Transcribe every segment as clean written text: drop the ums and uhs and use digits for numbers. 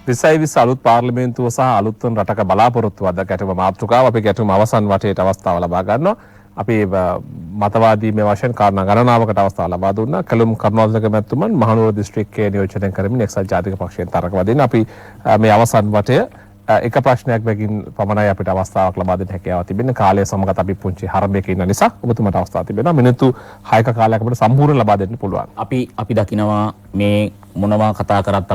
2020 අලුත් පාර්ලිමේන්තුව සහ අලුත් වන රටක බලාපොරොත්තු අද ගැටුම මාතෘකාව අපි ගැටුම අවසන් වටේට අවස්ථාව ලබා ගන්නවා. අපි මතවාදී මේ වශයෙන් කාරණා ගණනාවකට අවස්ථාව ලබා දුන්නා. කලුම් කරුණාතිලක මැතිතුමන් මහනුවර දිස්ත්‍රික්කයේ නියෝජනය කරමින් එක්සත් ජාතික පක්ෂයෙන් තරඟ වදින අපි මේ අවසන් වටය එක ප්‍රශ්නයක් බැගින් පමණයි අපිට අවස්ථාවක් ලබා දෙන්න හැකියාව තිබෙන්නේ. කාලය සමගත් අපි පුංචි හරබයක ඉන්න නිසා ඔබතුමාට අවස්ථාවක් තිබෙනවා. මිනිත්තු 6ක කාලයක් අපිට සම්පූර්ණ ලබා දෙන්න පුළුවන්. අපි දකිනවා මේ මොනවා කතා කරත්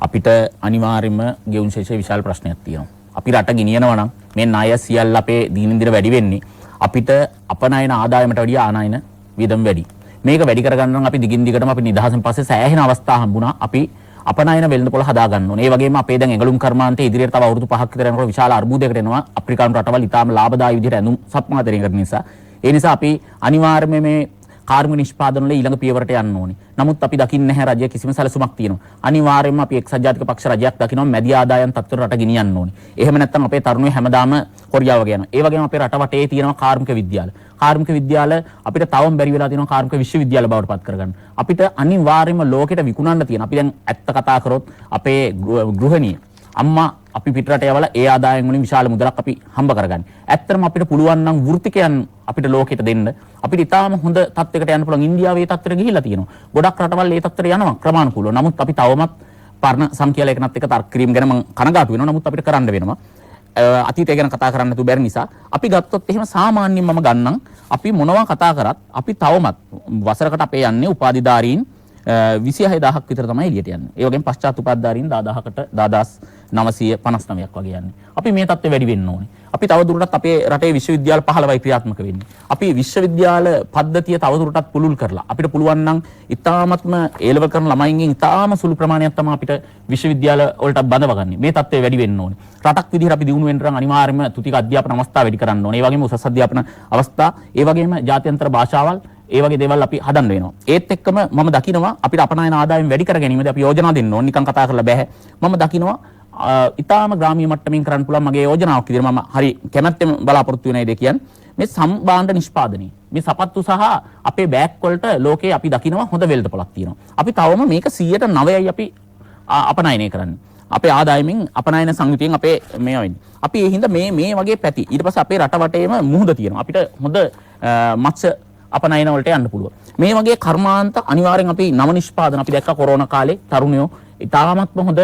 අපිට අනිවාර්යයෙන්ම ගෙවුම් ශේෂයේ විශාල ප්‍රශ්නයක් තියෙනවා. අපි රට ගෙනියනවා නම් මේ ණය සියල්ල අපේ දිනින් දින වැඩි වෙන්නේ අපිට අපනයන ආදායමට වැඩිය ආනයන වියදම් වැඩි. මේක වැඩි කරගන්න නම් අපි දිගින් දිගටම අපි නිදහසෙන් පස්සේ සෑහෙන අවස්ථා හම්බුණා. අපි අපනයන වෙළඳපොළ හදා ගන්න ඕනේ. ඒ වගේම අපේ දැන් ඇඟලුම් කර්මාන්තයේ ඉදිරියට තව අවුරුදු 5ක් විතර යනකොට විශාල අර්බුදයකට එනවා. අප්‍රිකානු රටවල් ඉතාම ලාභදායී විදිහට ඇඳුම් සප්මාදනය කරන නිසා. ඒ නිසා අපි අනිවාර්යයෙන්ම මේ කාර්මික නිෂ්පාදන වල ඊළඟ පියවරට යන්න ඕනේ. නමුත් අපි දකින්නේ නැහැ රජය කිසිම සැලසුමක් තියෙනවා. අනිවාර්යයෙන්ම අපි එක්සත් ජාතික පක්ෂ රජයක් දකිනවා මැදි ආදායම් තත්ත්වයට රට ගෙනියන්න ඕනේ. එහෙම නැත්නම් අපේ තරුණයෝ හැමදාම කොරියාව වගේ යනවා. ඒ වගේම අපේ රට වටේ තියෙනවා කාර්මික විද්‍යාල. කාර්මික විද්‍යාල අපිට තවම බැරි වෙලා තියෙනවා කාර්මික විශ්වවිද්‍යාල බවට පත් කරගන්න. අපිට අනිවාර්යයෙන්ම ලෝකෙට විකුණන්න තියෙනවා. අපි දැන් ඇත්ත කතා කරොත් අපේ ගෘහණිය අම්මා අපි පිටරට යවලා ඒ ආදායම් වලින් විශාල මුදලක් අපි හම්බ කරගන්න. ඇත්තටම අපිට පුළුවන් නම් වෘත්තිකයන් අපිට ලෝකෙට දෙන්න. අපිට ඉතාලම හොඳ තත්යකට යන්න පුළුවන්. ඉන්දියාවේ තත්ත්වයට ගිහිල්ලා තියෙනවා. ගොඩක් රටවල් ඒ තත්ත්වයට යනවා ක්‍රමානුකූලව. නමුත් අපි තවමත් පරණ සංඛ්‍යාලයකනත් එක්ක තර්ක කිරීම ගැන මම කනගාටු වෙනවා. නමුත් අපිට කරන්න වෙනවා. අතීතය ගැන කතා කරන්න තු බැරි නිසා අපි ගත්තොත් එහෙම සාමාන්‍යයෙන් මම ගන්නම් අපි මොනවා කතා කරත් අපි තවමත් වසරකට අපේ යන්නේ උපාධිධාරීන් 26000ක් විතර තමයි එළියට යන්නේ. ඒ වගේම පශ්චාත් උපාධිධාරීන් 10959ක් වගේ යන්නේ. අපි මේ තත්ත්වෙ වැඩි වෙන්න ඕනේ. අපි තව දුරටත් අපේ රටේ විශ්වවිද්‍යාල 15යි ක්‍රියාත්මක වෙන්නේ. අපි විශ්වවිද්‍යාල පද්ධතිය තව දුරටත් පුළුල් කරලා අපිට පුළුවන් නම් ඉතාමත්ම A-level කරන ළමයින්ගෙන් ඉතාම සුළු ප්‍රමාණයක් තමයි අපිට විශ්වවිද්‍යාල වලට බඳවගන්නේ. මේ තත්ත්වය වැඩි වෙන්න ඕනේ. රටක් විදිහට අපි දියුණු වෙන්න නම් අනිවාර්යයෙන්ම තුතික අධ්‍යාපන අවස්ථා වැඩි කරන්න ඕනේ. ඒ වගේම උසස් අධ්‍යාපන අවස්ථා, ඒ වගේම ජාත්‍යන්තර භාෂාවල් ඒ වගේ දේවල් අපි හදන්න වෙනවා. ඒත් එක්කම මම දකිනවා අපිට අපනයන ආදායම් වැඩි කර ගැනීමද අපි යෝජනා දෙන්න ඕනේ. නිකන් කතා කරලා බෑ. මම දකිනවා ඉතාම ග්‍රාමීය මට්ටමින් කරන්න පුළුවන් මගේ යෝජනාවක් විදිහට මම හරි කැමැත්තෙන් බලාපොරොත්තු වෙන දේ කියන්නේ මේ සම්බාණ්ඩ නිෂ්පාදනය. මේ සපත්තු සහ අපේ බෑග් වලට ලෝකේ අපි දකිනවා හොඳ වෙළඳපොළක් තියෙනවා. අපි තවම මේක 9%යි අපි අපනයනය කරන්නේ. අපේ ආදායමෙන් අපනයන සංයුතියෙන් අපේ මේවා වෙන්නේ. අපි ඒ හින්දා මේ වගේ පැති ඊට පස්සේ අපේ රට වටේම මුහුද තියෙනවා. අපිට හොඳ මත්ස්‍ය අපනයන වලට යන්න පුළුවන්. මේ වගේ කර්මාන්ත අනිවාර්යෙන් අපි නව නිෂ්පාදන අපි දැක්කා කොරෝනා කාලේ තරුණයෝ ඉතාමත්ම හොඳ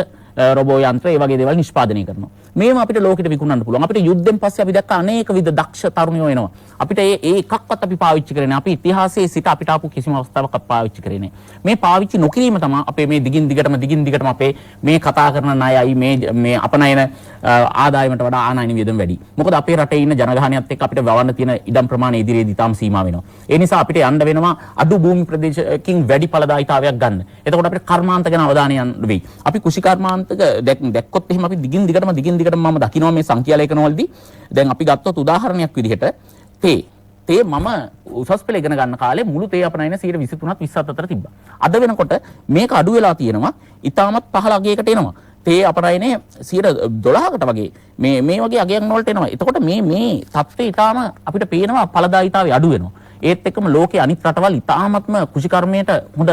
රොබෝ යන්ත්‍ර ඒ වගේ දේවල් නිෂ්පාදනය කරනවා. මේව අපිට ලෝකෙට විකුණන්න පුළුවන්. අපිට යුද්ධෙන් පස්සේ අපි දැක්ක අනේක විද දක්ෂ තරුණයෝ එනවා. අපිට ඒ එකක්වත් අපි පාවිච්චි කරේ නැහැ. අපි ඉතිහාසයේ සිට අපිට ආපු කිසිම අවස්ථාවක් අපි පාවිච්චි කරේ නැහැ. මේ පාවිච්චි නොකිරීම තමයි අපේ මේ දිගින් දිගටම අපේ මේ කතා කරන ණයයි මේ අපනයන ආදායමට වඩා ආනයන වියදම් වැඩි. මොකද අපේ රටේ ඉන්න ජනගහනයත් එක්ක අපිට වවන්න තියෙන ඉඩම් ප්‍රමාණය ඉදිරියේදී තාම සීමා වෙනවා. ඒ නිසා අපිට යන්න වෙනවා අඩු භූමි ප්‍රදේශකින් වැඩි ඵලදායීතාවයක් ගන්න. එතකොට අපිට කර්මාන්ත ගැන අවධානය යොමු වෙයි. අපි කුෂි කර්මාන්තක දැක්කොත් එහෙම අපි දිගින් දිගටම මම දකිනවා මේ සංඛ්‍යාලේඛන වලදී දැන් අපි ගත්තොත් උදාහරණයක් විදිහට තේ මම උසස් පෙළ ඉගෙන ගන්න කාලේ මුළු තේ අපනයන 23ත් 27 අතර තිබ්බා. අද වෙනකොට මේක අඩු වෙලා තියෙනවා. ඊටමත් 15 අගයකට එනවා. තේ අපනයනේ 12කට වගේ මේ වගේ අගයන් වලට එනවා. එතකොට මේ තත්ත්වය ඊටම අපිට පේනවා ඵලදායීතාවය අඩු වෙනවා. ඒත් එක්කම ලෝකේ අනිත් රටවල් ඊටාත්ම කුෂිකර්මයට හොඳ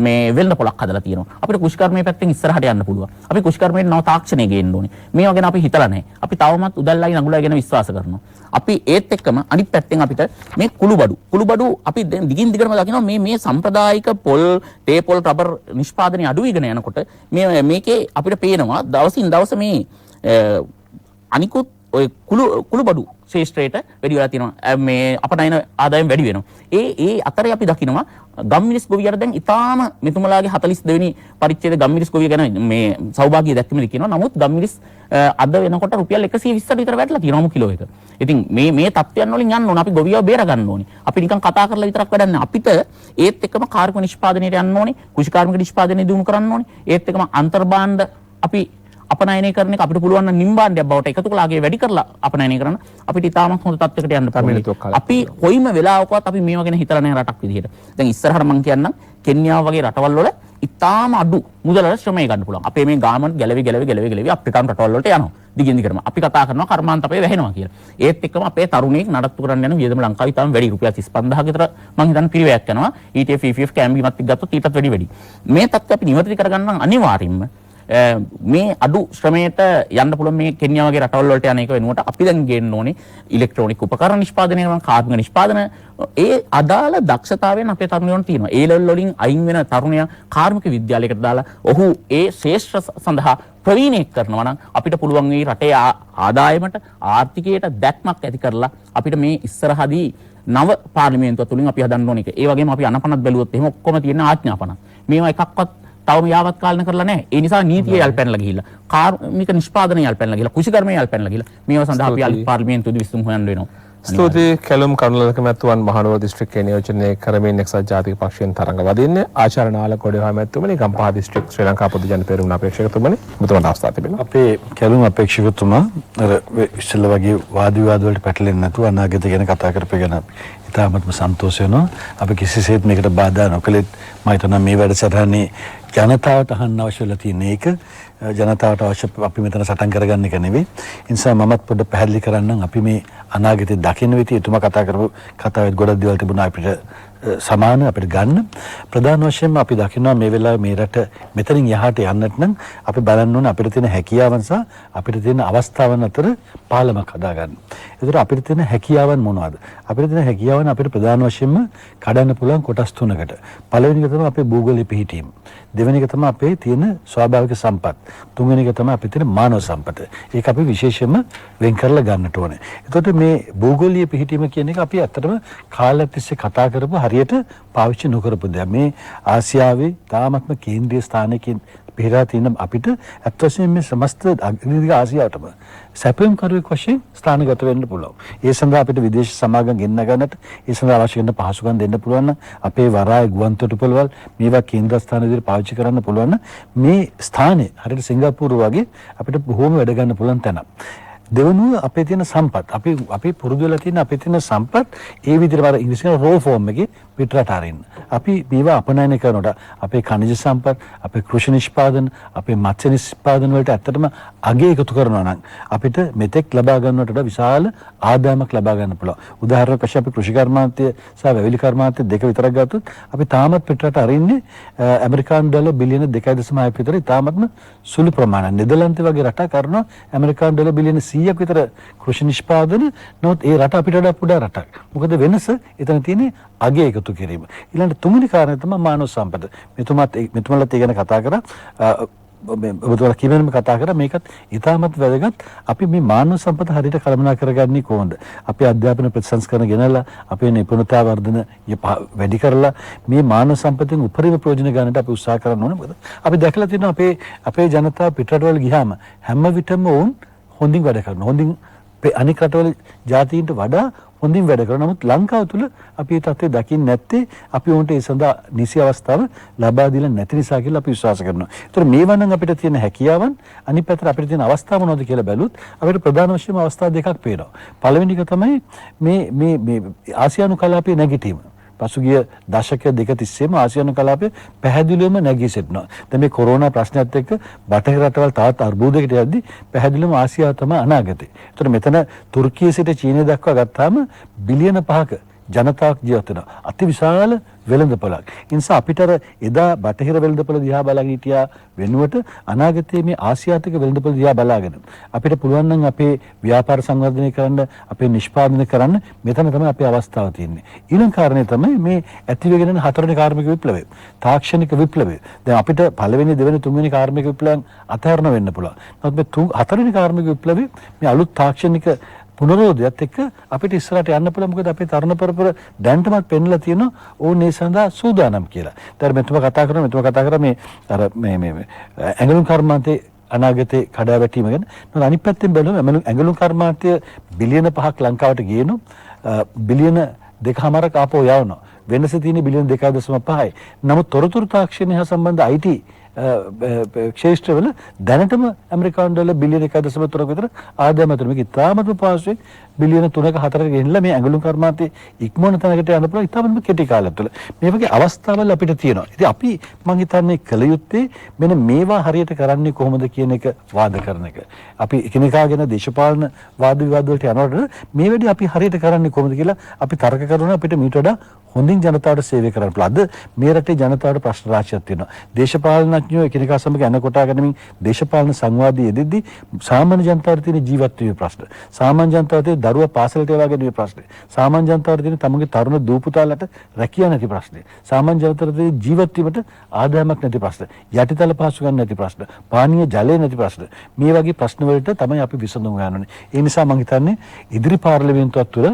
මේ වෙළඳපොළක් හදලා තියෙනවා. අපිට කුෂිකර්මයේ පැත්තෙන් ඉස්සරහට යන්න පුළුවන්. අපි කුෂිකර්මයේ නව තාක්ෂණය ගේන්න ඕනේ. මේවා ගැන අපි හිතලා නැහැ. අපි තවමත් උදැල්ලයි නගුලයි ගැන විශ්වාස කරනවා. අපි ඒත් එක්කම අනිත් පැත්තෙන් අපිට මේ කුළුබඩු අපි දැන් දිගින් දිගටම දකිනවා මේ සම්ප්‍රදායික පොල්, තේ පොල්, රබර් නිෂ්පාදනය අඩු වෙගෙන යනකොට මේකේ අපිට පේනවා දවසින් දවස මේ අනිකුත් ඔය කුළුබඩු ශේෂ්ත්‍රයට වැඩි වෙලා තියෙනවා. මේ අපනයන ආදායම් වැඩි වෙනවා. ඒ අතරේ අපි දකිනවා ගම්මිනිස් ගොවියට දැන් ඉතාලම මෙතුමලාගේ 42 වෙනි පරිච්ඡේද ගම්මිනිස් ගොවිය ගැන මේ සෞභාග්‍ය දැක්කමද කියනවා. නමුත් ගම්මිනිස් අද වෙනකොට රුපියල් 120ට විතර වැටලා තියෙනවා කිලෝ එක. ඉතින් මේ තත්ත්වයන් වලින් යන්න ඕන අපි ගොවියව බේර ගන්න ඕනේ. අපි නිකන් කතා කරලා විතරක් වැඩක් නැහැ. අපිට ඒත් එක්කම කාර්මික නිෂ්පාදනයට යන්න ඕනේ. කුෂි කාර්මික නිෂ්පාදනය දියුණු කරන්න ඕනේ. ඒත් එක්කම අන්තර්භාණ්ඩ අපි අපනයනය කරන එක අපිට පුළුවන් නම් නිම්බාණ්ඩයක් බවට එකතු කළාගේ වැඩි කරලා අපනයනය කරන්න අපිට ඉතාමත් හොඳ තත්යකට යන්න පුළුවන්. අපි කොයිම වෙලාවකවත් අපි මේවා ගැන හිතලා නැහැ රටක් විදිහට. දැන් ඉස්සරහට මම කියන්නම් කෙන්යාව වගේ රටවල් වල ඉතාම අඩු මුදලට ශ්‍රමය ගන්න පුළුවන්. අපේ මේ ගාමන්ට් ගැලවි අප්‍රිකානු රටවල් වලට යනවා. දිගින් දිගටම අපි කතා කරනවා කර්මාන්ත අපේ වැහෙනවා කියලා. ඒත් එක්කම අපේ තරුණයෙක් නඩත්තු කරන්න යන වියදම ලංකාවේ තාම වැඩි රුපියල් 35000 කට මම හිතන්නේ පිරිවැයක් යනවා. ETF EPF කැම්බිමත් එක්ක ගත්තොත් ඊටත් වැඩි. මේ තත්ත්වය අපි නිවර්ති කරගන්න නම් අනිවාර්යයෙන්ම මේ අඩු ශ්‍රමයට යන්න පුළුවන් මේ කෙන්යා වගේ රටවල් වලට යන එක වෙනුවට අපි දැන් ගේන්න ඕනේ ඉලෙක්ට්‍රොනික උපකරණ නිෂ්පාදනය කරන කාර්මික නිෂ්පාදන ඒ අදාළ දක්ෂතාවයන් අපේ තරුණයන්ට තියෙනවා. ඒ ලෙවල් වලින් අයින් වෙන තරුණයා කාර්මික විද්‍යාලයකට දාලා ඔහු ඒ ශේෂ්ත්‍ර සඳහා ප්‍රවීණයෙක් කරනවා නම් අපිට පුළුවන් මේ රටේ ආදායමට ආර්ථිකයට දැක්මක් ඇති කරලා අපිට මේ ඉස්සරහදී නව පාර්ලිමේන්තුව තුලින් අපි හදන්න ඕන එක. ඒ වගේම අපි අනපනත් බැලුවොත් එහෙම ඔක්කොම තියෙන ආඥාපනක්. මේවා එකක්වත් තවම යාවත් කාලන කරලා නැහැ. ඒ නිසා නීතිය යල් පැනලා ගිහිල්ලා, කාර්මික නිෂ්පාදනය යල් පැනලා ගිහිල්ලා, කෘෂිකර්මය යල් පැනලා ගිහිල්ලා මේවා සඳහා අපි අලුත් පාර්ලිමේන්තුවේදී විසඳුම් හොයන්න වෙනවා. ස්තුතියි කැලුම් කරුණාලක මැතිතුමන් මහනුවර දිස්ත්‍රික්කයේ නියෝජනය කරමින් එක්සත් ජාතික පක්ෂයෙන් තරඟ වදින්නේ ආචාර්ය නාලක කොඩිහා මැතිතුමනි ගම්පහ දිස්ත්‍රික් ශ්‍රී ලංකා පොදු ජන පෙරමුණ අපේක්ෂකතුමනි මුතුමන්ට අවස්ථාව තිබෙනවා. අපේ කැලුම් අපේක්ෂකතුමා අර ඉස්සෙල්ලා වගේ වාද විවාද වලට පැටලෙන්නේ නැතුව අනාගතය ගැන කතා කරපගෙන ඉතාමත්ම සන්තෝෂ වෙනවා. අපි කිසිසේත් මේකට බාධා නොකළෙත් මම හිතනවා මේ වැඩසටහනේ ජනතාවට අහන්න අවශ්‍ය වෙලා තියෙන එක ජනතාවට අවශ්‍ය අපි මෙතන සටන් කරගන්න එක නෙවෙයි. ඒ නිසා මමත් පොඩ්ඩක් පැහැදිලි කරන්නම් අපි මේ අනාගතේ දකින්න විදිහ එතුමා කතා කරපු කතාවෙත් ගොඩක් දේවල් තිබුණා අපිට සමාන අපිට ගන්න. ප්‍රධාන වශයෙන්ම අපි දකිනවා මේ වෙලාවේ මේ රට මෙතනින් යහට යන්නට නම් අපි බලන්න ඕනේ අපිට තියෙන හැකියාවන් සහ අපිට තියෙන අවස්ථාවන් අතර පාලමක් හදාගන්න. ඒතර අපිට තියෙන හැකියාවන් මොනවද? අපිට තියෙන හැකියාවන් අපිට ප්‍රධාන වශයෙන්ම කඩන්න පුළුවන් කොටස් තුනකට. පළවෙනි එක තමයි අපේ භූගෝලීය පිහිටීම. දෙවෙනි එක තමයි අපේ තියෙන ස්වාභාවික සම්පත්. තුන්වෙනි එක තමයි අපේ තියෙන මානව සම්පත. ඒක අපි විශේෂයෙන්ම වෙන් කරලා ගන්නට ඕනේ. එතකොට මේ භූගෝලීය පිහිටීම කියන එක අපි ඇත්තටම කාලයක් තිස්සේ කතා කරපු හරියට පාවිච්චි නොකරපු දෙයක්. මේ ආසියාවේ තාමත්ම කේන්ද්‍රීය ස්ථානයකින් පිරා තියෙන අපිට අත් වශයෙන් මේ සමස්ත අග්‍රාධික ආසියාවටම සැපයුම් කරුවෙක් වශයෙන් ස්ථානගත වෙන්න පුළුවන්. ඒ සඳහා අපිට විදේශ සමාගම් ගෙන්න ගන්නට ඒ සඳහා අවශ්‍ය වෙන පහසුකම් දෙන්න පුළුවන් නම් අපේ වරාය ගුවන්තොටුපළවල් මේවා කේන්ද්‍ර ස්ථාන විදිහට පාවිච්චි කරන්න පුළුවන් නම් මේ ස්ථානේ හරියට සිංගප්පූරු වගේ අපිට බොහොම වැඩ ගන්න පුළුවන් තැනක්. දෙවනුව අපේ තියෙන සම්පත් අපි පුරුදු වෙලා තියෙන අපේ තියෙන සම්පත් ඒ විදිහට වර ඉංග්‍රීසියෙන් රෝ ෆෝම් එකේ පිටරට අරින්න. අපි මේවා අපනයන කරනකොට අපේ ඛනිජ සම්පත්, අපේ කෘෂි නිෂ්පාදන, අපේ මත්ස්‍ය නිෂ්පාදන වලට ඇත්තටම අගය එකතු කරනවා නම් අපිට මෙතෙක් ලබා ගන්නට වඩා විශාල ආදායමක් ලබා ගන්න පුළුවන්. උදාහරණයක් වශයෙන් අපි කෘෂි කර්මාන්තය සහ වැවිලි කර්මාන්තය දෙක විතරක් ගත්තොත් අපි තාමත් පිටරට අරින්නේ ඇමරිකානු ඩොලර් බිලියන 2.6ක් විතර තාමත්ම සුළු ප්‍රමාණයක්. නෙදර්ලන්තය වගේ රටක් කරනවා ඇමරිකානු ඩොලර් බිලියන 100ක් විතර කෘෂි නිෂ්පාදන. නමුත් ඒ රට අපිට වඩා පුඩා රටක්. මොකද වෙනස එතන තියෙන්නේ අගය එකතු කිරීම. ඊළඟට තුන්වෙනි කාරණය තමයි මානව සම්පත. මෙතුමලත් ඒ ගැන කතා කරා. ඔබතුමාලා කීවෙනම කතා කරා මේකත් ඉතාමත් වැදගත්. අපි මේ මානව සම්පත හරියට කළමනා කරගන්නේ කොහොමද? අපි අධ්‍යාපන ප්‍රතිසංස්කරණ ගෙනලා අපේ නිපුණතා වර්ධන වැඩි කරලා මේ මානව සම්පතෙන් උපරිම ප්‍රයෝජන ගන්නට අපි උත්සාහ කරන්න ඕනේ. මොකද අපි දැකලා තියෙනවා අපේ ජනතාව පිටරටවල ගියාම හැම විටම වුන් හොඳින් වැඩ කරනවා. හොඳින් අනික් රටවල ජාතීන්ට වඩා හොඳින් වැඩ කරනවා. නමුත් ලංකාව තුල අපි මේ තත්ත්වය දකින්නේ නැත්තේ අපි උන්ට ඒ සඳහා නිසි අවස්ථාව ලබා දීලා නැති නිසා කියලා අපි විශ්වාස කරනවා. ඒතර මේවා නම් අපිට තියෙන හැකියාවන් අනිත් පැත්තට අපිට තියෙන අවස්ථා මොනවද කියලා බැලුවොත් අපිට ප්‍රධාන වශයෙන්ම අවස්ථා දෙකක් පේනවා. පළවෙනි එක තමයි මේ ආසියානු කලාපයේ නැගිටීම. පසුගිය දශක දෙක තිස්සේම ආසියානු කලාපය පැහැදිලිවම නැගී සිටිනවා. දැන් මේ කොරෝනා ප්‍රශ්නයත් එක්ක බටහිර රටවල් තවත් අර්බුදයකට යද්දී පැහැදිලිවම ආසියාව තමයි අනාගතේ. ඒතර මෙතන තුර්කිය සිට චීනය දක්වා ගත්තාම බිලියන 5ක ජනතාවක් ජීවත් වෙනවා. අතිවිශාල වෙළඳපොළක්. ඒ නිසා අපිට එදා බටහිර වෙළඳපොළ දිහා බලන් හිටියා වෙනුවට අනාගතයේ මේ ආසියාතික වෙළඳපොළ දිහා බලාගෙන අපිට පුළුවන් නම් අපේ ව්‍යාපාර සංවර්ධනය කරන්න, අපේ නිෂ්පාදනය කරන්න මෙතන තමයි අපේ අවස්ථාව තියෙන්නේ. ඊළඟ කාරණේ තමයි මේ ඇතිවෙගෙන යන හතරවෙනි කාර්මික විප්ලවය. තාක්ෂණික විප්ලවය. දැන් අපිට පළවෙනි, දෙවෙනි, තුන්වෙනි කාර්මික විප්ලවයන් අතහැරන වෙන්න පුළුවන්. නමුත් මේ හතරවෙනි කාර්මික විප්ලවය මේ අලුත් තාක්ෂණික පුනරෝධයත් එක්ක අපිට ඉස්සරහට යන්න පුළුවන්. මොකද අපේ තරුණ පරපුර දැනටමත් පෙන්ලා තියෙනවා ඕන ඒ සඳහා සූදානම් කියලා. ඒතර මෙතුමා කතා කරා මේ ඇඟලුම් කර්මාන්තයේ අනාගතේ කඩාවැටීම ගැන. නමුත් අනිත් පැත්තෙන් බලමු ඇඟලුම් කර්මාන්තය බිලියන 5ක් ලංකාවට ගේනු බිලියන 2.5ක් ආපහු යවනවා. වෙනස තියෙන්නේ බිලියන 2.5යි. නමුත් තොරතුරු තාක්ෂණය හා සම්බන්ධ IT ක්ෂේත්‍රවල දැනටම ඇමරිකානු ඩොලර් බිලියන 1.3ක විතර ආදායම අතර මේක ඉතාමත්ම පහසුවෙන් බිලියන 3ක 4ක ගෙනලා මේ ඇඟලුම් කර්මාන්තයේ ඉක්මන තැනකට යන්න පුළුවන් ඉතාමත්ම කෙටි කාලයක් තුළ. මේ වගේ අවස්ථාවල් අපිට තියෙනවා. ඉතින් අපි මම හිතන්නේ කල යුත්තේ මෙන්න මේවා හරියට කරන්නේ කොහොමද කියන එක වාද කරන එක. අපි එකිනෙකා ගැන දේශපාලන වාද විවාද වලට යනකොට මේ වැඩි අපි හරියට කරන්නේ කොහොමද කියලා අපි තර්ක කරනවා. අපිට මීට වඩා හොඳින් ජනතාවට සේවය කරන්න පුළුවන්. අද මේ රටේ ජනතාවට ප්‍රශ්න රාශියක් තියෙනවා. දේශපාලන විද්‍යාඥයෝ එකිනෙකා සමග යනකොටා ගැනීම දේශපාලන සංවාදයේ යෙදෙද්දී සාමාන්‍ය ජනතාවට තියෙන ජීවත් වීමේ ප්‍රශ්න, සාමාන්‍ය ජනතාවට තියෙන දරුවා පාසලට යවා ගැනීමේ ප්‍රශ්න, සාමාන්‍ය ජනතාවට තියෙන තමගේ තරුණ දූ පුතාලට රැකියාව නැති ප්‍රශ්න, සාමාන්‍ය ජනතාවට තියෙන ජීවත් වීමට ආදායමක් නැති ප්‍රශ්න, යටිතල පහසුකම් නැති ප්‍රශ්න, පානීය ජලය නැති ප්‍රශ්න, මේ වගේ ප්‍රශ්න වලට තමයි අපි විසඳුම් හොයන්න ඕනේ. ඒ නිසා මම හිතන්නේ ඉදිරි පාර්ලිමේන්තුවක් තුළ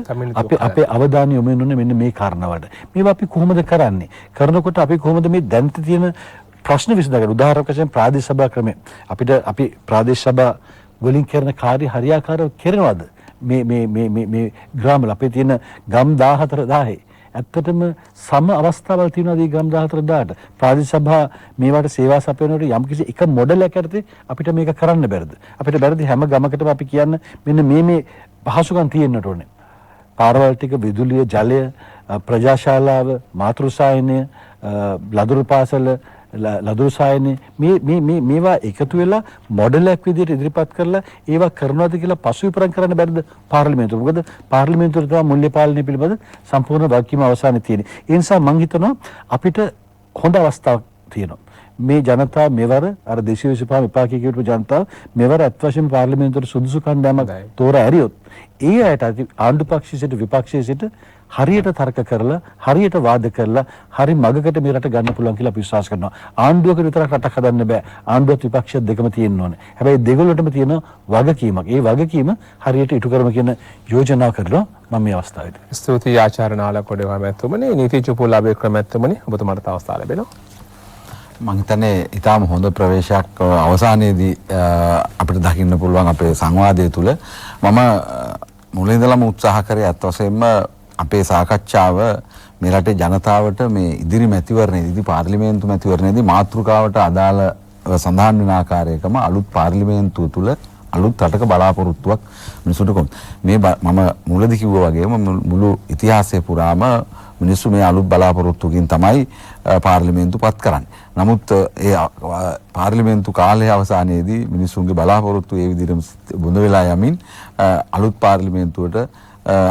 අපේ අවධානය යොමු වෙන්න ඕනේ මෙන්න මේ කාරණාවට. මේවා අපි කොහොමද කරන්නේ? කරනකොට අපි කොහොමද මේ දැන් තියෙන ප්‍රශ්න විසඳගන්න? උදාහරණයක් වශයෙන් ප්‍රාදේශ සභා ක්‍රමය. අපි ප්‍රාදේශ සභා වලින් කරන කාර්ය හරියාකාරව කරනවද? මේ ග්‍රාමවල අපේ තියෙන ගම් 14000 ඇත්තටම සම අවස්ථාවල් තියෙනවා මේ ගම් 14000ට. ප්‍රාදේශ සභා මේවට සේවා සපයනකොට යම්කිසි එක මොඩලයක් යටතේ අපිට මේක කරන්න බැරිද? අපිට බැරිද හැම ගමකටම අපි කියන්න මෙන්න මේ පහසුකම් තියෙන්නට ඕනේ. පාරවල් ටික, විදුලිය, ජලය, ප්‍රජාශාලාව, මාතෘසායනය, ලදරු පාසල, ලදරු සායනය මේවා එකතු වෙලා මොඩලයක් විදිහට ඉදිරිපත් කරලා ඒවා කරනවාද කියලා පසුවිපරම් කරන්න බැරිද පාර්ලිමේන්තුව? මොකද පාර්ලිමේන්තුවේ තමයි මූල්‍ය පාලනය පිළිබඳ සම්පූර්ණ වගකීම අවසානයේ තියෙන්නේ. ඒ නිසා මම හිතනවා අපිට හොඳ අවස්ථාවක් තියෙනවා. මේ ජනතාව මෙවර අර 225 විපාකයේ කියපු ජනතාව මෙවර අත් වශයෙන්ම පාර්ලිමේන්තුවට සුදුසු කණ්ඩායමක් තෝරා ඇරියොත් ඒ අයට ආණ්ඩු පක්ෂයේ සිට විපක්ෂයේ සිට හරියට තර්ක කරලා හරියට වාද කරලා හරි මගකට මේ රට ගන්න පුළුවන් කියලා අපි විශ්වාස කරනවා. ආණ්ඩුවකට විතරක් රටක් හදන්න බෑ. ආණ්ඩුවත් විපක්ෂයත් දෙකම තියෙන්න ඕනේ. හැබැයි දෙගොල්ලටම තියෙන වගකීමක්. ඒ වගකීම හරියට ඉටු කරමු කියන යෝජනාව කරලා මම මේ අවස්ථාවේදී. ස්තුතියි ආචාර්ය නාලකොඩේ මැතිතුමනි, නීතිඥ පුල්ලාභේ ක්‍රමැතිතුමනි, ඔබතුමාට තව අවස්ථාව ලැබෙනවා. මම හිතන්නේ ඊටාම හොඳ ප්‍රවේශයක් අවසානයේදී අපිට දකින්න පුළුවන් අපේ සංවාදය තුළ. මම මුලින් ඉඳලම උත්සාහ කරේ අත් වශයෙන්ම අපේ සාකච්ඡාව මේ රටේ ජනතාවට මේ ඉදිරි මැතිවරණයේදී, ඉදිරි පාර්ලිමේන්තු මැතිවරණයේදී මාතෘකාවට අදාළ සඳහන් වෙන ආකාරයකම අලුත් පාර්ලිමේන්තුව තුළ අලුත් රටක බලාපොරොත්තුවක් මිනිසුන්ට කොහොමද මේ මම මුලදී කිව්වා වගේම මුළු ඉතිහාසය පුරාම මිනිස්සු මේ අලුත් බලාපොරොත්තුකින් තමයි පාර්ලිමේන්තු පත් කරන්නේ. නමුත් ඒ පාර්ලිමේන්තු කාලයේ අවසානයේදී මිනිස්සුන්ගේ බලාපොරොත්තු ඒ විදිහට බොඳ වෙලා යමින් අලුත් පාර්ලිමේන්තුවට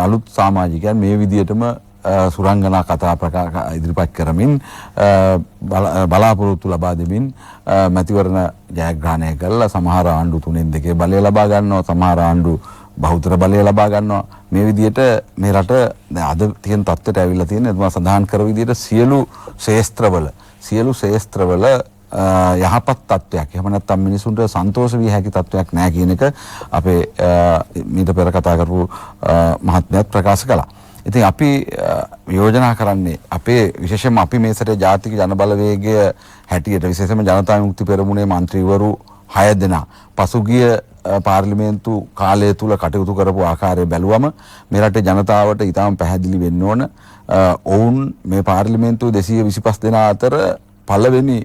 අලුත් සමාජිකයන් මේ විදිහටම සුරංගනා කතා ඉදිරිපත් කරමින් බලාපොරොත්තු ලබා දෙමින් මැතිවරණ ජයග්‍රහණය කළා. සමහර ආණ්ඩු 3-2 බලය ලබා ගන්නවා, සමහර ආණ්ඩු බහුතර බලය ලබා ගන්නවා. මේ විදිහට මේ රට දැන් අද තියෙන තත්ත්වයට ඇවිල්ලා තියෙන මම සඳහන් කර විදිහට සියලු ශේස්ත්‍රවල යහපත් තත්වයක්, එහෙම නැත්නම් මිනිසුන්ට සන්තෝෂ විය හැකි තත්වයක් නැහැ කියන එක අපේ මීට පෙර කතා කරපු මහත්මයාත් ප්‍රකාශ කළා. ඉතින් අපි යෝජනා කරන්නේ අපේ විශේෂයෙන්ම අපි මේ සැරේ ජාතික ජනබලවේගය හැටියට විශේෂයෙන්ම ජනතා විමුක්ති පෙරමුණේ മന്ത്രിවරු 6 දෙනා පසුගිය පාර්ලිමේන්තු කාලය තුල කටයුතු කරපු ආකාරය බැලුවම මේ රටේ ජනතාවට ඊටම පැහැදිලි වෙන්න ඕන ඔවුන් මේ පාර්ලිමේන්තුවේ 225 දෙනා අතර පළවෙනි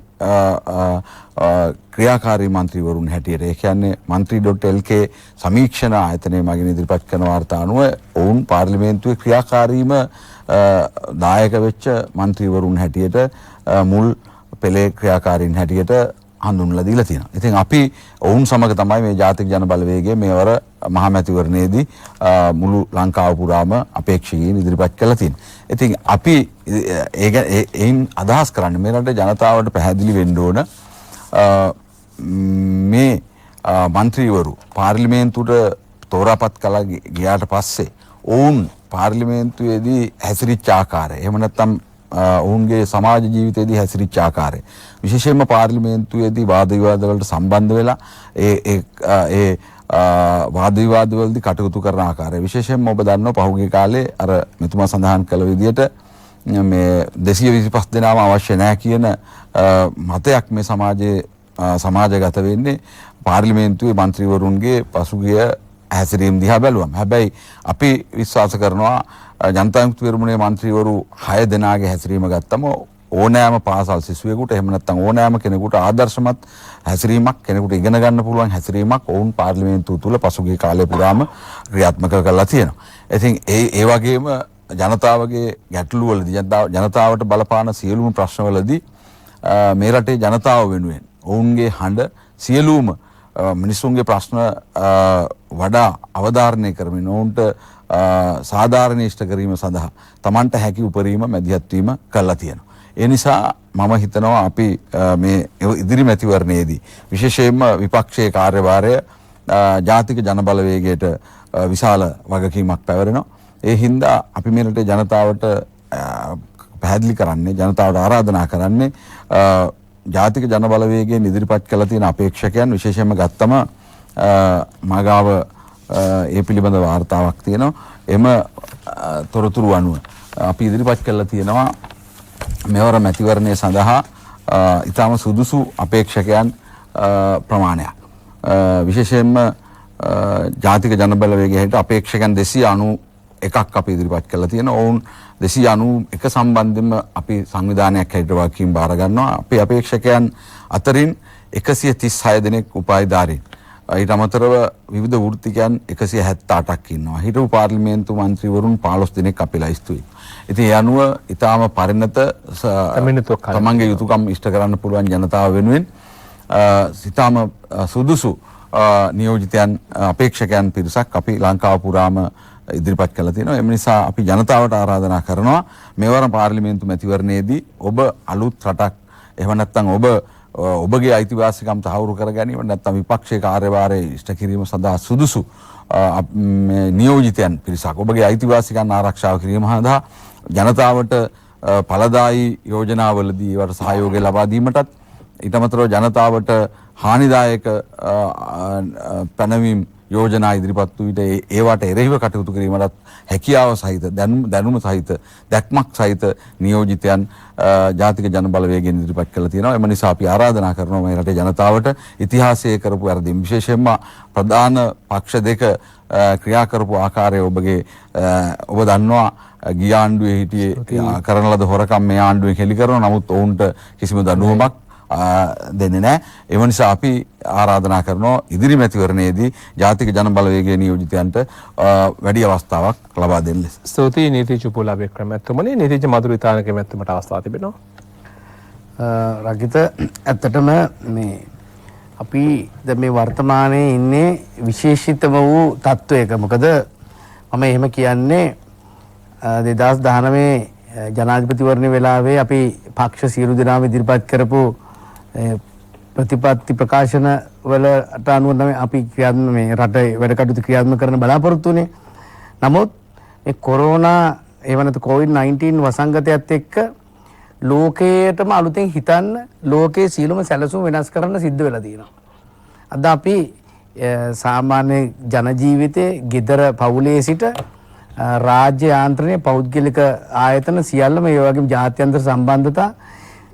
ක්‍රියාකාරී മന്ത്രിවරුන් හැටියට, ඒ කියන්නේ mantri.lk සමීක්ෂණ ආයතනයේ මගින් ඉදිරිපත් කරන වාර්තා අනුව ඔවුන් පාර්ලිමේන්තුවේ ක්‍රියාකාරීම දායක වෙච්ච മന്ത്രിවරුන් හැටියට මුල් පෙළේ ක්‍රියාකාරීන් හැටියට හඳුන්වලා දීලා තියෙනවා. ඉතින් අපි ඔවුන් සමග තමයි මේ ජාතික ජන බලවේගය මේවර මහමැතිවරණයේදී මුළු ලංකාව පුරාම අපේක්ෂකයන් ඉදිරිපත් කළා තියෙනවා. ඉතින් අපි ඒයින් අදහස් කරන්නේ මේ රටේ ජනතාවට පැහැදිලි වෙන්න ඕන මේ മന്ത്രിවරු පාර්ලිමේන්තුවට තෝරාපත් කළා ගියාට පස්සේ ඔවුන් පාර්ලිමේන්තුවේදී හැසිරිච්ච ආකාරය, එහෙම නැත්නම් ඔවුන්ගේ සමාජ ජීවිතයේදී හැසිරිච්ච ආකාරය, විශේෂයෙන්ම පාර්ලිමේන්තුවේදී වාද විවාද වලට සම්බන්ධ වෙලා ඒ වාද විවාද වලදී කටයුතු කරන ආකාරය, විශේෂයෙන්ම ඔබ දන්නවා පහුගිය කාලේ අර මෙතුමා සඳහන් කළ විදිහට මේ 225 දෙනාම අවශ්‍ය නැහැ කියන මතයක් මේ සමාජගත වෙන්නේ පාර්ලිමේන්තුවේ മന്ത്രിවරුන්ගේ පසුගිය හැසිරීම දිහා බැලුවම. හැබැයි අපි විශ්වාස කරනවා ජනතා විමුක්ති පෙරමුණේ മന്ത്രിවරු 6 දෙනාගේ හැසිරීම ගත්තම ඕනෑම පාසල් සිසුවෙකුට, එහෙම නැත්නම් ඕනෑම කෙනෙකුට ආදර්ශමත් හැසිරීමක්, කෙනෙකුට ඉගෙන ගන්න පුළුවන් හැසිරීමක් ඔවුන් පාර්ලිමේන්තුව තුල පසුගිය කාලය පුරාම ක්‍රියාත්මක කරලා තියෙනවා. ඉතින් ඒ වගේම ජනතාවගේ ගැටලු වලදී, ජනතාවට බලපාන සියලුම ප්‍රශ්නවලදී මේ රටේ ජනතාව වෙනුවෙන් ඔවුන්ගේ හඬ සියලුම මිනිසුන්ගේ ප්‍රශ්න වඩා අවධාරණය කරමින් ඔවුන්ට සාධාරණීෂ්ඨ කිරීම සඳහා Tamanට හැකි උපරිම මැදිහත් වීම කළා තියෙනවා. ඒ නිසා මම හිතනවා අපි මේ ඉදිරි මැතිවරණයේදී විශේෂයෙන්ම විපක්ෂයේ කාර්යභාරය ජාතික ජනබලවේගයට විශාල වගකීමක් පැවරෙනවා. ඒ හින්දා අපි මේ රටේ ජනතාවට පැහැදිලි කරන්නේ, ජනතාවට ආරාධනා කරන්නේ ජාතික ජනබලවේගයෙන් ඉදිරිපත් කළ තියෙන අපේක්ෂකයන් විශේෂයෙන්ම ගත්තම මගාව ඒ පිළිබඳ වාර්තාවක් තියෙනවා. එම තොරතුරු අනුව අපි ඉදිරිපත් කළා තියෙනවා මෙවර මැතිවරණය සඳහා ඊටම සුදුසු අපේක්ෂකයන් ප්‍රමාණයක්. විශේෂයෙන්ම ජාතික ජනබලවේගයට අපේක්ෂකයන් 291ක් අපි ඉදිරිපත් කළා තියෙනවා. ඔවුන් 291 සම්බන්ධයෙන්ම අපි සංවිධානයක් හැටියට වගකීම් බාර ගන්නවා. අපේ අපේක්ෂකයන් අතරින් 136 දෙනෙක් උපාධිධාරීන්. ඊට අමතරව විවිධ වෘත්තිකයන් 178ක් ඉන්නවා. හිටපු පාර්ලිමේන්තු මන්ත්‍රීවරුන් 15 දෙනෙක් අපි ලයිස්තුයි. ඉතින් ඒ අනුව ඊටාම පරිණත තමන්ගේ යුතුයකම් ඉෂ්ට කරන්න පුළුවන් ජනතාව වෙනුවෙන් ඊටාම සුදුසු නියෝජිතයන් අපේක්ෂකයන් පිරිසක් අපි ලංකාව පුරාම ඉදිරිපත් කළා තියෙනවා. ඒ නිසා අපි ජනතාවට ආරාධනා කරනවා මෙවර පාර්ලිමේන්තු මැතිවරණයේදී ඔබ අලුත් රටක් එහෙම නැත්නම් ඔබගේ අයිතිවාසිකම් තහවුරු කර ගැනීම නැත්නම් විපක්ෂයේ කාර්යභාරය ඉෂ්ට කිරීම සඳහා සුදුසු නියෝජිතයන් පිරිසක් ඔබගේ අයිතිවාසිකම් ආරක්ෂා කිරීම සඳහා ජනතාවට ඵලදායී යෝජනාවලදී ඒවට සහයෝගය ලබා දීමටත් ඊට අමතරව ජනතාවට හානිදායක පැනවීම් යෝජනා ඉදිරිපත් වූ විට ඒවට එරෙහිව කටයුතු කිරීමටත් හැකියාව සහිත දැනුම සහිත දැක්මක් සහිත නියෝජිතයන් ජාතික ජනබලවේගයෙන් ඉදිරිපත් කළා තියෙනවා. එම නිසා අපි ආරාධනා කරනවා මේ රටේ ජනතාවට ඉතිහාසයේ කරපු වැරදීම් විශේෂයෙන්ම ප්‍රධාන පක්ෂ දෙක ක්‍රියා කරපු ආකාරය ඔබ දන්නවා. ගිය ආණ්ඩුවේ හිටියේ කරන ලද හොරකම් මේ ආණ්ඩුවේ හෙළි කරනවා. නමුත් ඔවුන්ට කිසිම දඬුවමක් දෙන්නේ නැහැ. ඒ නිසා අපි ආරාධනා කරනවා ඉදිරි මැතිවරණයේදී ජාතික ජනබලවේගයේ නියෝජිතයන්ට වැඩි අවස්ථාවක් ලබා දෙන්න ලෙස. ස්තුතියි නීතිඥ පුලා වික්‍රමතුමනි. නීතිඥ මధుර ඉතානක මැතිතුමට අවස්ථාව තිබෙනවා. රකිත ඇත්තටම මේ අපි දැන් මේ වර්තමානයේ ඉන්නේ විශේෂිතම වූ තත්වයක. මොකද මම එහෙම කියන්නේ 2019 ජනාධිපතිවරණ වෙලාවේ අපි පක්ෂ සියලු දෙනාම ඉදිරිපත් කරපු ප්‍රතිපත්ති ප්‍රකාශන වලට අනුව තමයි අපි ක්‍රියාත්මක මේ රටේ වැඩ කටයුතු ක්‍රියාත්මක කරන්න බලාපොරොත්තු වෙන්නේ. නමුත් මේ කොරෝනා එහෙම නැත්නම් COVID-19 වසංගතයත් එක්ක ලෝකයටම අලුතෙන් හිතන්න ලෝකයේ සියලුම සැලසුම් වෙනස් කරන්න සිද්ධ වෙලා තියෙනවා. අද අපි සාමාන්‍ය ජන ජීවිතයේ gedara පවුලේ සිට රාජ්‍ය යාන්ත්‍රණය පෞද්ගලික ආයතන සියල්ලම ඒ වගේම ජාත්‍යන්තර සම්බන්ධතා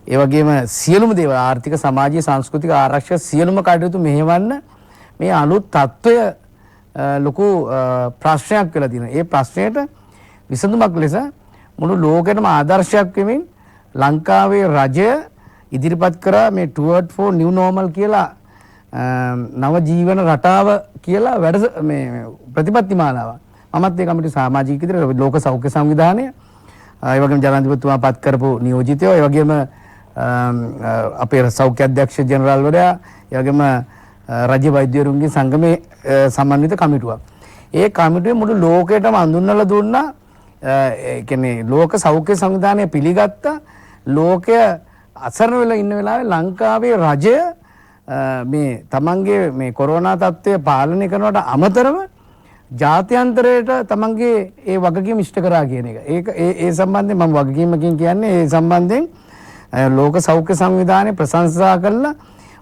ඒ වගේම සියලුම දේවල් ආර්ථික සමාජීය සංස්කෘතික ආරක්ෂක සියලුම කටයුතු මෙහෙවන්න මේ අලුත් තත්ත්වය ලොකු ප්‍රශ්නයක් වෙලා තියෙනවා. ඒ ප්‍රශ්නයට විසඳුමක් ලෙස මුළු ලෝකෙටම ආදර්ශයක් වෙමින් ලංකාවේ රජය ඉදිරිපත් කරා මේ toward for new normal කියලා නව ජීවන රටාව කියලා වැඩ මේ ප්‍රතිපත්ති මාලාවක්. මමත් ඒ කමිටු සමාජික විදිහට ලෝක සෞඛ්‍ය සංවිධානය ඒ වගේම ජනාධිපතිතුමා පත් කරපු නියෝජිතයෝ ඒ වගේම අපේ සෞඛ්‍ය අධ්‍යක්ෂ ජෙනරාල්වරයා ඒ වගේම රාජ්‍ය වෛද්‍යවරුන්ගේ සංගමේ සමන්විත කමිටුවක්. ඒ කමිටුවේ මුළු ලෝකයටම අඳුන්වලා දුන්නා. ඒ කියන්නේ ලෝක සෞඛ්‍ය සංවිධානය පිළිගත්ත ලෝකය අසරණ වෙලා ඉන්න වෙලාවේ ලංකාවේ රජය මේ තමන්ගේ මේ කොරෝනා තත්ත්වය පාලනය කරනවට අමතරව ජාත්‍යන්තරයට තමන්ගේ ඒ වගකීම ඉෂ්ට කරා කියන එක. ඒක ඒ සම්බන්ධයෙන් මම වගකීමකින් කියන්නේ ඒ සම්බන්ධයෙන් ලෝක සෞඛ්‍ය සංවිධානය ප්‍රශංසා කළා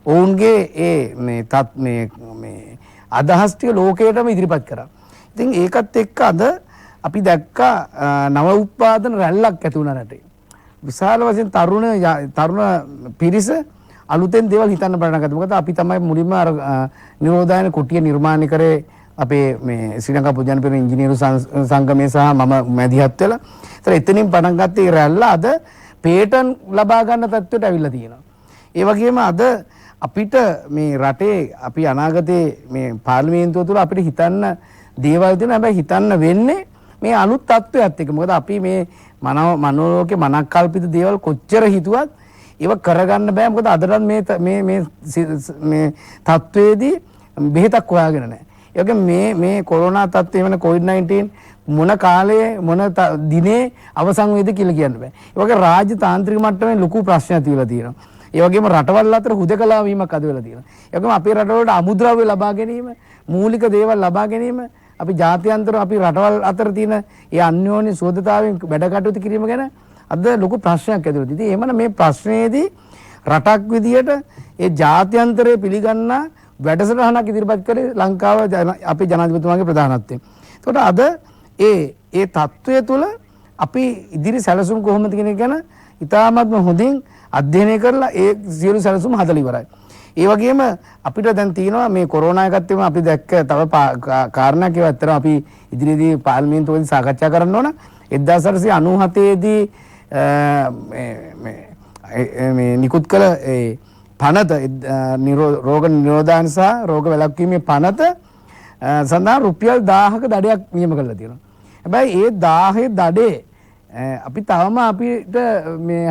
ඔවුන්ගේ ඒ මේ අදහස් ටික ලෝකයටම ඉදිරිපත් කරා. ඉතින් ඒකත් එක්ක අද අපි දැක්කා නව උත්පාදන රැල්ලක් ඇති වුණා රටේ. විශාල වශයෙන් තරුණ පිරිස අලුතෙන් දේවල් හිතන්න පටන් ගත්තා. මොකද අපි තමයි මුලින්ම අර නිරෝධායන කුටිය නිර්මාණය කරේ අපේ මේ ශ්‍රී ලංකා පුජන පෙරමුණ ඉංජිනේරු සංගමයේ සහ මම මැදිහත් වෙලා. ඒතර එතනින් පටන් ගත්ත ඒ රැල්ල අද පේටන් ලබා ගන්න තත්ත්වයට අවිල්ලා තියෙනවා. ඒ වගේම අද අපිට මේ රටේ අපි අනාගතයේ මේ පාර්ලිමේන්තුව තුළ අපිට හිතන්න දේවල් තියෙනවා. හැබැයි හිතන්න වෙන්නේ මේ අලුත් තත්ත්වයක් එක්ක. මොකද අපි මේ මනෝලෝකේ මනක්කල්පිත දේවල් කොච්චර හිතුවත් ඒව කරගන්න බෑ. මොකද අදටත් මේ තත්ත්වයේදී බෙහෙතක් හොයාගෙන නැහැ. ඒ වගේ මේ කොරෝනා තත්ත්වය වෙන COVID-19 මොන කාලයේ මොන දිනේ අවසන් වේද කියලා කියන්න බෑ. ඒ වගේ රාජ්‍ය තාන්ත්‍රික මට්ටමේ ලොකු ප්‍රශ්නයක් තියලා තියෙනවා. ඒ වගේම රටවල් අතර හුදකලා වීමක් අද වෙලා තියෙනවා. ඒ වගේම අපේ රටවලට අමුද්‍රව්‍ය ලබා ගැනීම, මූලික දේවල් ලබා ගැනීම, අපි ජාත්‍යන්තර අපි රටවල් අතර තියෙන ඒ අන්‍යෝන්‍ය සුහදතාවයෙන් වැඩ කටයුතු කිරීම ගැන අද ලොකු ප්‍රශ්නයක් ඇති වෙලා තියෙනවා. එහෙමනම් මේ ප්‍රශ්නයේදී රටක් විදියට ඒ ජාත්‍යන්තරයේ පිළිගන්නා වැඩසටහනක් ඉදිරිපත් කරේ ලංකාව අපේ ජනාධිපතිතුමාගේ ප්‍රධානත්වයෙන්. ඒකට අද ඒ තත්ත්වය තුළ අපි ඉදිරි සැලසුම් කොහොමද කියන එක ගැන ඉතාමත්ම හොඳින් අධ්‍යයනය කරලා ඒ සියලු සැලසුම් හදලා ඉවරයි. ඒ වගේම අපිට දැන් තියෙනවා මේ කොරෝනා එකත් එක්කම අපි දැක්ක තව කාරණයක් ඒවා ඇත්තටම අපි ඉදිරියේදී පාර්ලිමේන්තුවේදී සාකච්ඡා කරන්න ඕන. 1997 දී මේ නිකුත් කළ ඒ පනත රෝග නිරෝධායන සහ රෝග වැළැක්වීමේ පනත සඳහා රුපියල් 1000ක දඩයක් නියම කරලා තියෙනවා. හැබැයි ඒ 1000 දඩේ අපි තවම අපිට මේ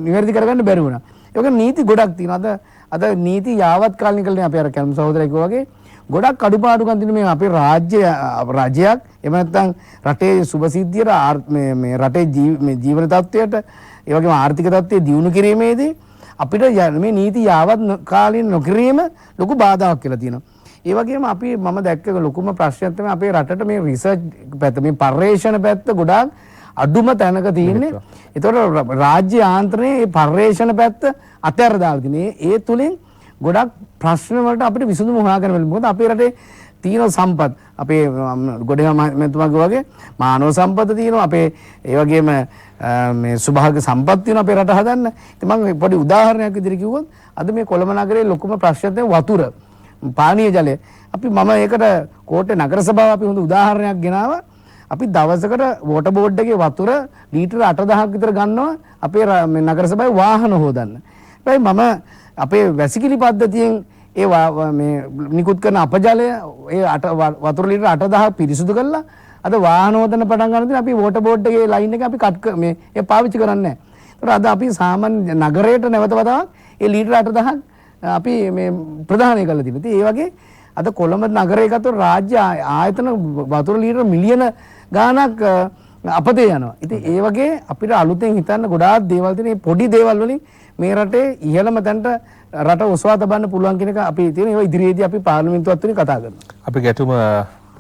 නිවැරදි කරගන්න බැරි වුණා. ඒක නීති ගොඩක් තියෙනවා. අද නීති යාවත් කාලින කල්නේ අපි අර කැලම් සහෝදරයෙක් වගේ ගොඩක් අඩුපාඩුකම් තියෙන මේ අපේ රාජ්‍යයක් එහෙම නැත්නම් රටේ සුබසිද්ධියට මේ රටේ ජීවන තත්ත්වයට ඒ වගේම ආර්ථික තත්ත්වය දියුණු කිරීමේදී අපිට මේ නීති යාවත් කාලින නොකිරීම ලොකු බාධාවක් කියලා තියෙනවා. ඒ වගේම අපි මම දැක්ක ලොකුම ප්‍රශ්නයක් තමයි අපේ රටට මේ රිසර්ච් පැත්ත මේ පර්යේෂණ පැත්ත ගොඩාක් අඩුම තැනක තියෙන්නේ. ඒතකොට රාජ්‍ය ආන්ත්‍රණයේ මේ පර්යේෂණ පැත්ත අතහැර දාලා තියෙන්නේ. ඒ තුලින් ගොඩක් ප්‍රශ්න වලට අපිට විසඳුම හොයාගන්න බැහැ. මොකද අපේ රටේ තියෙන සම්පත් අපේ ගොඩේම මහත්මයාගේ වගේ මානව සම්පත තියෙනවා. අපේ ඒ වගේම මේ සුභාග්‍ය සම්පත් තියෙනවා අපේ රට හදන්න. ඉතින් මම පොඩි උදාහරණයක් විදිහට කිව්වොත් අද මේ කොළඹ නගරයේ ලොකුම ප්‍රශ්නය තමයි වතුර. පානීය ජලය. අපි මම ඒකට කෝට්ටේ නගර සභාව අපි හොඳ උදාහරණයක් ගෙනාවා. අපි දවසකට වෝටර් බෝඩ් එකේ වතුර ලීටර 8000ක් විතර ගන්නවා අපේ නගර සභාවේ වාහන හොදන්න. හැබැයි මම අපේ වැසිකිලි පද්ධතියෙන් ඒ මේ නිකුත් කරන අපජලය ඒ වතුර ලීටර 8000 පිරිසුදු කරලා අද වාහන හොදන්න පටන් ගන්නදී අපි වෝටර් බෝඩ් එකේ ලයින් එක අපි කට් මේ ඒ පාවිච්චි කරන්නේ නැහැ. ඒතර අද අපි සාමාන්‍ය නගරයට නැවත වතාවක් ඒ ලීටර 8000ක් අපි මේ ප්‍රදානය කරලා තියෙනවා. ඉතින් ඒ වගේ අද කොළඹ නගරයේ ගත්තොත් රාජ්‍ය ආයතන වතුර ලීටර මිලියන ගාණක් අපතේ යනවා. ඉතින් ඒ වගේ අපිට අලුතෙන් හිතන්න ගොඩාක් දේවල් තියෙන. මේ පොඩි දේවල් වලින් මේ රටේ ඉහළම තැනට රට ඔසවා තබන්න පුළුවන් කියන එක අපි තියෙන. ඒවා ඉදිරියේදී අපි පාර්ලිමේන්තුවත් තුලින් කතා කරනවා. අපි ගැටුම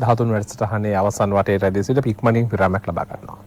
13 වැඩසටහනේ අවසන් වටේට ඇදී සිට ඉක්මනින් විරාමයක් ලබා ගන්නවා.